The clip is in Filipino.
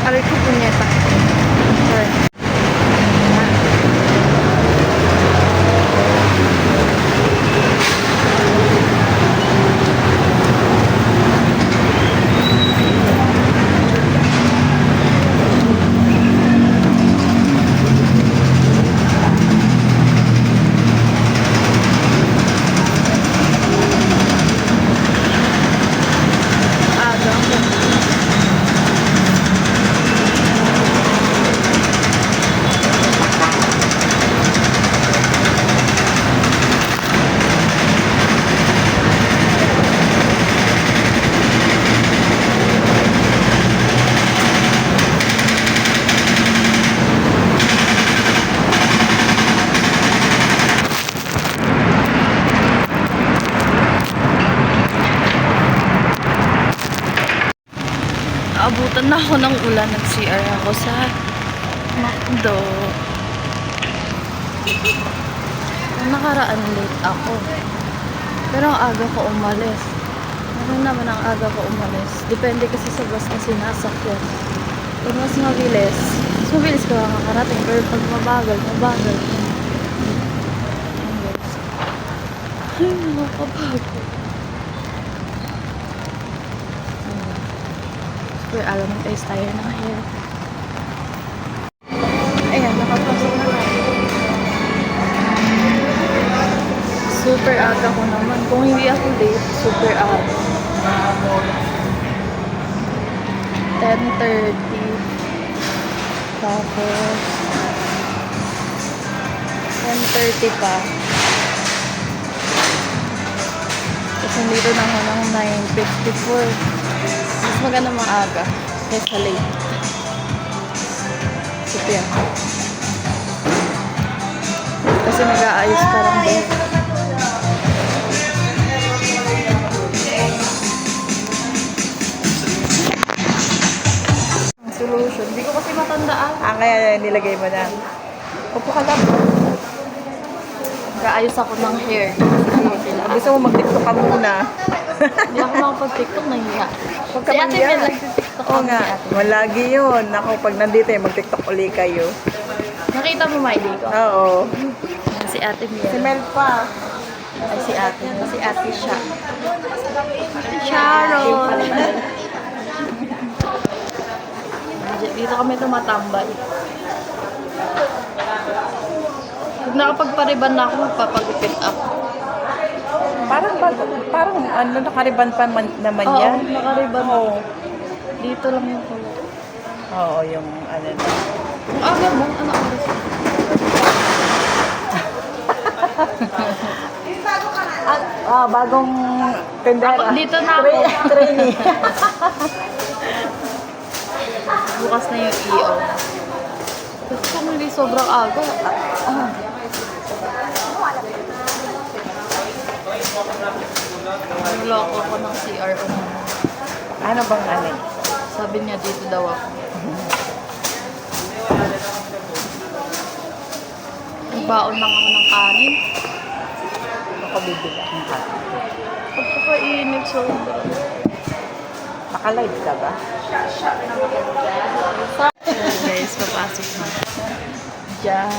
Aray ko, punyeta. Sorry. Naabutan na ako ng ulan. Nag-CR ako sa McDo. Nung nakaraan late ako. Pero ang aga ko umalis. Meron naman ang aga ko umalis. Depende kasi sa bus na sinasakyan. Pag mas mabilis ka makakarating. Pero pag mabagal. Ay, nakakapagod. Super alamang tayo ng hair. Ayan, nakapasok na tayo. Super aga ko naman. Kung hindi ako late, super aga. 10:30. Tapos 10:30 pa. Tapos nandito na ako ng 9:54. Mas maganda maaga kaysa late. Super. Kasi nag-aayos pa lang din. Ang solution. Hindi ko kasi matandaan. Kaya nilagay mo na. Upo ka lang. Nag-aayos ako ng hair. Gusto mo mag-tiktok ka muna. Hindi ako makapag-tiktok, nahiya. Huwag ka Si Ate mahiya. Mel nag-tiktok Oo nga. Malagi yun. Ako, pag nandito mag-tiktok uli kayo. Nakita mo, Miley ko? Oo. Si Ate Mel. Si Mel pa. Ay, si Ate. Si Ate siya. Sharon. Dito kami tumatambay. Pag nakapagpariban na ako, magpapagupit ako. Parang nakariban pa naman Oo, yan. nakariban ako. Dito lang yung kulot. Oo, yung ano na. Ang aga mo, ano oras? Bagong tendera. Dito na ako. Trainee. Bukas na yung EO. Kasi kung hindi sobrang aga. Nagloko ako ng CRO. Ano bang ano? Sabi niya dito daw ako. Nagbaon lang ako ng kanin. Ako bibigyan ka. Pagkakainit sobra. Naka-live ka ba? Guys, papasok na. Diyan.